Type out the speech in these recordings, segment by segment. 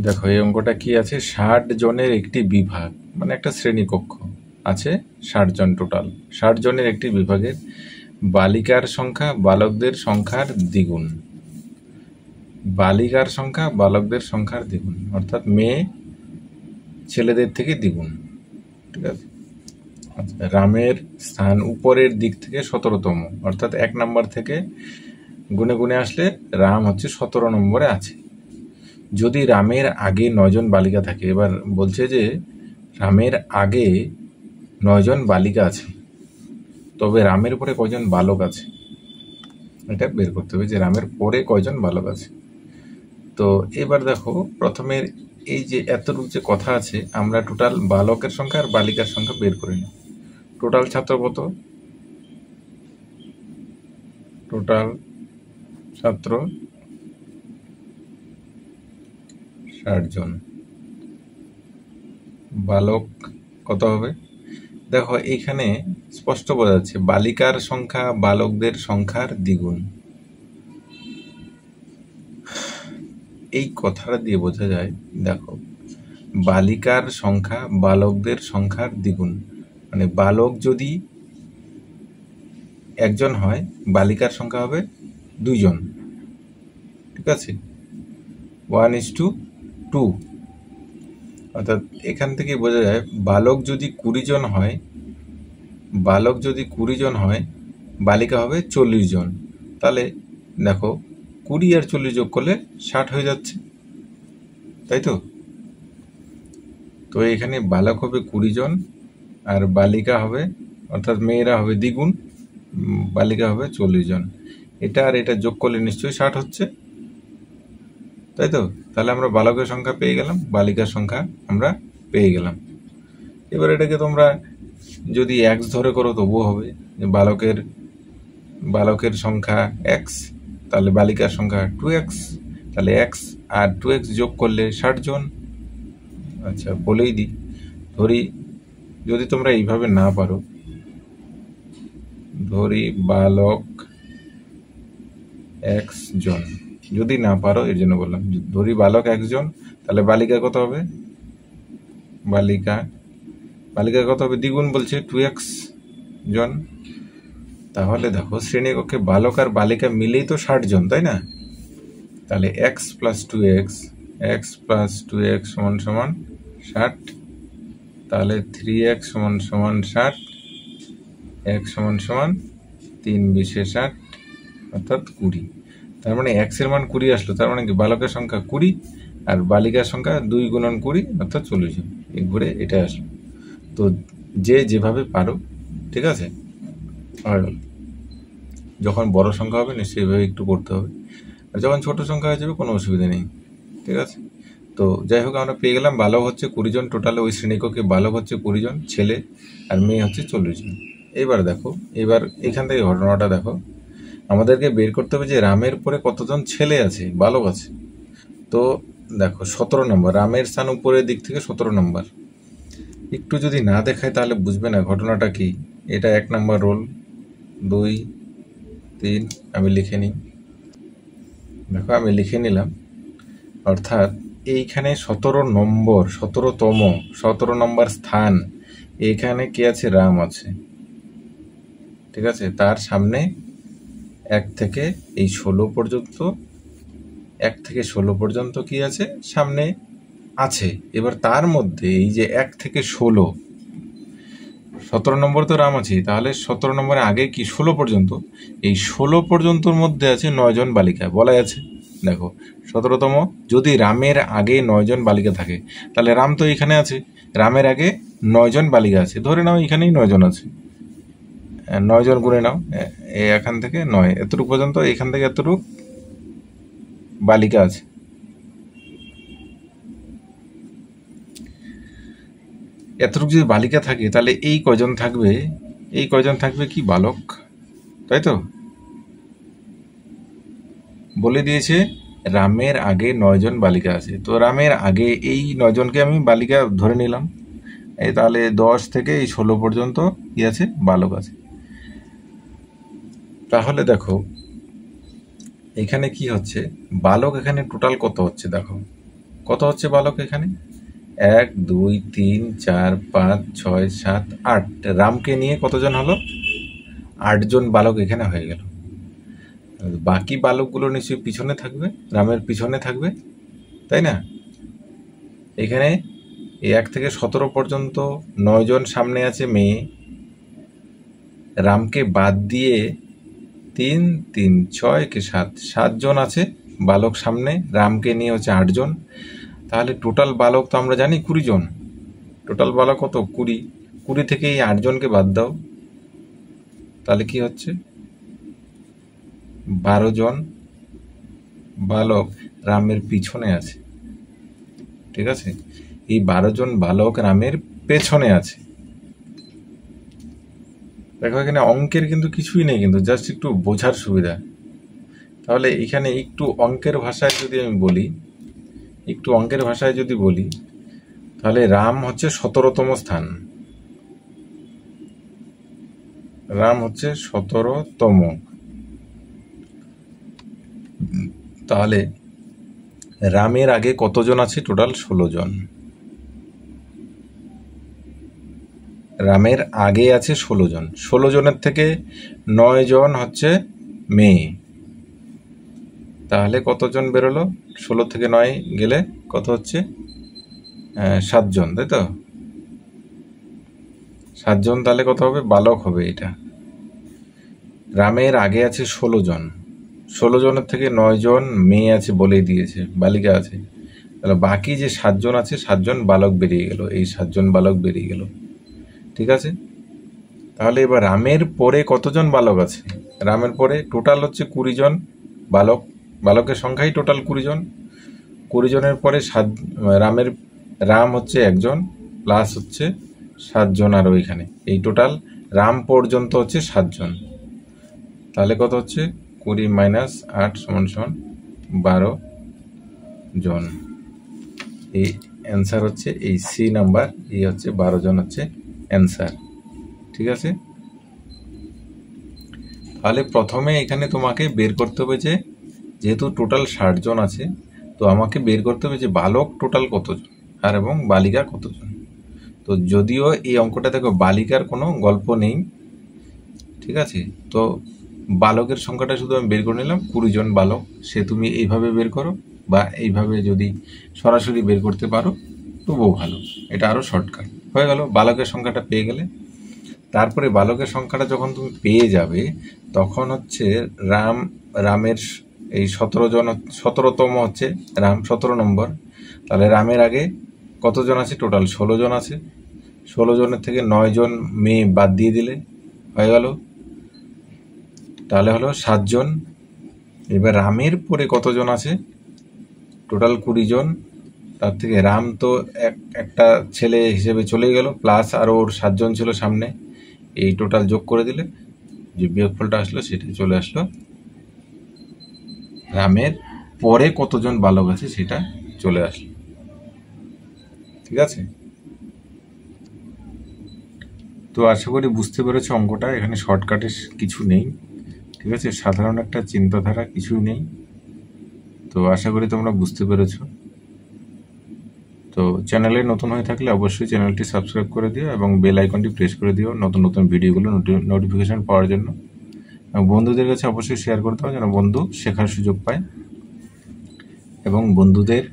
দেখো এই অঙ্কটা কি আছে, 60 জনের একটি বিভাগ, মানে একটা শ্রেণীকক্ষ আছে, 60 জন টোটাল। 60 জনের একটি বিভাগের বালিকার সংখ্যা বালকদের সংখ্যার দ্বিগুণ। বালিকার সংখ্যা বালকদের সংখ্যার দ্বিগুণ, অর্থাৎ মেয়ে ছেলেদের থেকে দ্বিগুণ। ঠিক আছে। আচ্ছা, রামের স্থান উপরের দিক থেকে 17তম, অর্থাৎ 1 নম্বর থেকে গুনে গুনে আসলে রাম হচ্ছে 17 নম্বরে আছে। যদি রামের আগে 9 জন বালিকা থাকে, এবার বলছে যে রামের আগে 9 জন বালিকা আছে, তবে রামের পরে কয়জন বালক আছে, এটা বের করতে হবে যে রামের পরে কয়জন বালক আছে। তো এবার দেখো প্রথমে এই যে এতটুকু যে কথা আছে, আমরা টোটাল বালকের সংখ্যা আর বালিকার সংখ্যা বের করে নিই। টোটাল ছাত্র কত? টোটাল ছাত্র 60 জন। বালক কত হবে? দেখো এইখানে স্পষ্ট বোঝা যাচ্ছে বালিকার সংখ্যা বালকদের সংখ্যার দ্বিগুণ। এই কথাটা দিয়ে বোঝা যায়, দেখো বালিকার সংখ্যা বালকদের সংখ্যার দ্বিগুণ, মানে বালক যদি একজন হয় বালিকার সংখ্যা হবে 2 জন। ঠিক আছে, 1:2। অর্থাৎ এখান থেকে বোঝা যায় বালক যদি 20 জন হয়, বালিকা হবে 40 জন। তাহলে দেখো 20 আর 40 যোগ করলে 60 হয়ে যাচ্ছে, তাই তো? তো এখানে বালক হবে 20 জন আর বালিকা হবে, অর্থাৎ মেয়েরা হবে দ্বিগুণ, বালিকা হবে 40 জন। এটা আর এটা যোগ করলে নিশ্চয়ই 60 হচ্ছে, তাই তো? তাহলে আমরা বালকের সংখ্যা পেয়ে গেলাম, বালিকার সংখ্যা আমরা পেয়ে গেলাম। এবার এটাকে তোমরা যদি x ধরে করো তবুও হবে, যে বালকের সংখ্যা x, তাহলে বালিকার সংখ্যা 2x, তাহলে x আর 2x যোগ করলে 60 জন। আচ্ছা বলেই দিই, ধরি যদি তোমরা এইভাবে না পারো, ধরি বালক x জন, যদি না পারো এর জন্য বললাম, ধরি বালক 1 জন, তাহলে বালিকা কত হবে? বালিকা কত হবে? দ্বিগুণ বলছে, 2x জন। তাহলে দেখো শ্রেণীকক্ষে বালক আর বালিকা মিলেই তো 60 জন, তাই না? তাহলে x প্লাস 2x সমান সমান 60, তাহলে 3x সমান সমান 60, x সমান সমান 3 বিশে 60, অর্থাৎ 20। তার মানে x এর মান 20 আসলো, তার মানে কি বালকের সংখ্যা 20 আর বালিকার সংখ্যা 2 গুণন 20, অর্থাৎ 40 জন। এই ঘুরে এটা আসলো। তো যে যেভাবে পারো, ঠিক আছে, আর যখন বড় সংখ্যা হবে নিশ্চয়ই এভাবে একটু করতে হবে, আর যখন ছোট সংখ্যা হয়ে যাবে কোনো অসুবিধা নেই। ঠিক আছে, তো যাই হোক আমরা পেয়ে গেলাম বালক হচ্ছে 20 জন, টোটালে ওই শ্রেণীকক্ষে বালক হচ্ছে 20 জন, ছেলে আর মেয়ে হচ্ছে 40 জন। এবার দেখো, এবার এখান থেকে ঘটনাটা দেখো, আমাদেরকে বের করতে হবে যে রামের পরে কতজন ছেলে আছে, বালক আছে। তো দেখো 17 নম্বর, রামের স্থান উপরের দিক থেকে 17 নম্বর। একটু যদি না দেখায় তাহলে বুঝবে না ঘটনাটা কি। এটা 1 নম্বর রোল, 2, 3, আমি লিখে নিই। দেখো আমি লিখে নিলাম, অর্থাৎ এইখানে 17 নম্বর স্থান, এইখানে কি আছে? রাম আছে। ঠিক আছে, তার সামনে 1 থেকে 16 পর্যন্ত কি আছে? সামনে আছে। এবার তার মধ্যে এই যে 1 থেকে 17 নম্বর তো রাম আছে, তাহলে 17 নম্বরে আগে কি 16 পর্যন্ত, এই 16 পর্যন্তর মধ্যে আছে 9 জন বালিকা, বলাই আছে। দেখো 17তম, যদি রামের আগে 9 জন বালিকা থাকে, তাহলে রাম তো এখানে আছে, রামের আগে 9 জন বালিকা আছে, ধরে নাও এখানেই 9 জন আছে, 9 জন গুনে নাও, এখান থেকে 9 এতটুকু পর্যন্ত, এখান থেকে এতটুকু বালিকা আছে। এতটুকু যদি বালিকা থাকে তাহলে এই কয়জন থাকবে কি? বালক, তাই তো? বলে দিয়েছে রামের আগে 9 জন বালিকা আছে, তো রামের আগে এই 9 জনকে আমি বালিকা ধরে নিলাম। এই তাহলে 10 থেকে এই 16 পর্যন্ত কি আছে? বালক আছে। তাহলে দেখো এখানে কি হচ্ছে, বালক এখানে টোটাল কত হচ্ছে দেখো, কত হচ্ছে বালক এখানে? 1 2 3 4 5 6 7 8। রামকে নিয়ে কতজন হলো? 8 জন বালক এখানে হয়ে গেল। বাকি বালকগুলো নিশ্চয়ই পিছনে থাকবে, রামের পিছনে থাকবে, তাই না? এখানে 1 থেকে 17 পর্যন্ত 9 জন সামনে আছে মেয়ে। রামকে বাদ দিয়ে 3 3 6 কে 7 7 জন আছে বালক সামনে, রামকে নিয়ে হচ্ছে 8 জন। তাহলে টোটাল বালক তো আমরা জানি 20 জন। টোটাল বালক কত? 20। 20 থেকে এই 8 জনকে বাদ দাও, তাহলে কি হচ্ছে? 12 জন বালক রামের পিছনে আছে। ঠিক আছে, এই 12 জন বালক রামের পেছনে আছে। দেখো এখানে অঙ্কের কিন্তু কিছুই নেই, কিন্তু জাস্ট একটু বোঝার সুবিধা। তাহলে এখানে একটু অঙ্কের ভাষায় যদি আমি বলি, তাহলে রাম হচ্ছে 17তম স্থান। রাম হচ্ছে 17তম। তাহলে রামের আগে কতজন আছে? টোটাল 16 জন। রামের আগে আছে 16 জন। 16 জনের থেকে 9 জন হচ্ছে মেয়ে। তাহলে কতজন বেরোলো? 16 থেকে 9 গেলে কত হচ্ছে? 7 জন, তাই তো? 7 জন তাহলে কত হবে? বালক হবে এটা। রামের আগে আছে 16 জন। 16 জনের থেকে 9 জন মেয়ে আছে, বলেই দিয়েছে, বালিকা আছে। তাহলে বাকি যে 7 জন আছে, 7 জন বালক বেরিয়ে গেল। এই 7 জন বালক বেরিয়ে গেল। ঠিক আছে, তাহলে এবার রামের পরে কতজন বালক আছে? রামের পরে টোটাল হচ্ছে 20 জন বালক। বালকের সংখ্যাই টোটাল 20 জন। 20 জনের পরে রাম হচ্ছে 1 জন, প্লাস হচ্ছে 7 জন আরও এখানে। এই টোটাল রাম পর্যন্ত হচ্ছে 7 জন। তাহলে কত হচ্ছে? 20 - 8 = 12 জন। এই অ্যান্সার হচ্ছে এই সি নাম্বার, এই হচ্ছে 12 জন হচ্ছে অ্যান্সার। ঠিক আছে, তাহলে প্রথমে এখানে তোমাকে বের করতে হবে যে, যেহেতু টোটাল 60 জন আছে, তো আমাকে বের করতে হবে যে বালক টোটাল কতজন আর এবং বালিকা কতজন। তো যদিও এই অঙ্কটা দেখো বালিকার কোনো গল্প নেই, ঠিক আছে, তো বালকের সংখ্যাটা শুধু আমি বের করে নিলাম, 20 জন বালক। সে তুমি এইভাবে বের করো, বা এইভাবে যদি সরাসরি বের করতে পারো তবুও ভালো, এটা আরও শর্টকাট হয়ে গেল। বালকের সংখ্যাটা পেয়ে গেলে, তারপরে বালকের সংখ্যাটা যখন তুমি পেয়ে যাবে, তখন হচ্ছে রামের এই 17তম হচ্ছে রাম, 17 নম্বর। তাহলে রামের আগে কতজন আছে? টোটাল 16 জন আছে। 16 জনের থেকে 9 জন মেয়ে বাদ দিয়ে দিলে হয়ে গেল, তাহলে হলো 7 জন। এবার রামের পরে কতজন আছে? টোটাল 20 জন। তার থেকে রাম তো একটা ছেলে হিসেবে চলে গেল, প্লাস আরও ওর 7 জন ছিল সামনে। এই টোটাল যোগ করে দিলে যে বিয়োগফলটা আসলো সেটা চলে আসলো। রামের পরে কতজন বালক আছে সেটা চলে আসলো। ঠিক আছে, তো আশা করি বুঝতে পেরেছো অঙ্কটা। এখানে শর্টকাটে কিছু নেই, ঠিক আছে, সাধারণ একটা চিন্তাধারা, কিছুই নেই। তো আশা করি তোমরা বুঝতে পেরেছো। তো চ্যানেলে নতুন হয়ে থাকলে অবশ্যই চ্যানেলটি সাবস্ক্রাইব করে দিও এবং বেল আইকনটি প্রেস করে দিও নতুন নতুন ভিডিওগুলো নোটিফিকেশন পাওয়ার জন্য। এবং বন্ধুদের কাছে অবশ্যই শেয়ার করতে হবে, যেন বন্ধু শেখার সুযোগ পায় এবং বন্ধুদের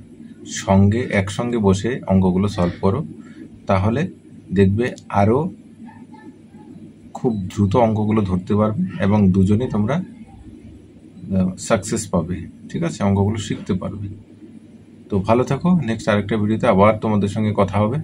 সঙ্গে একসঙ্গে বসে অঙ্কগুলো সলভ করো। তাহলে দেখবে আরও খুব দ্রুত অঙ্কগুলো ধরতে পারবে এবং দুজনেই তোমরা সাকসেস পাবে। ঠিক আছে, অঙ্কগুলো শিখতে পারবে। তো ভালো থাকো, নেক্সট আরেকটা ভিডিওতে আবার তোমাদের সঙ্গে কথা হবে।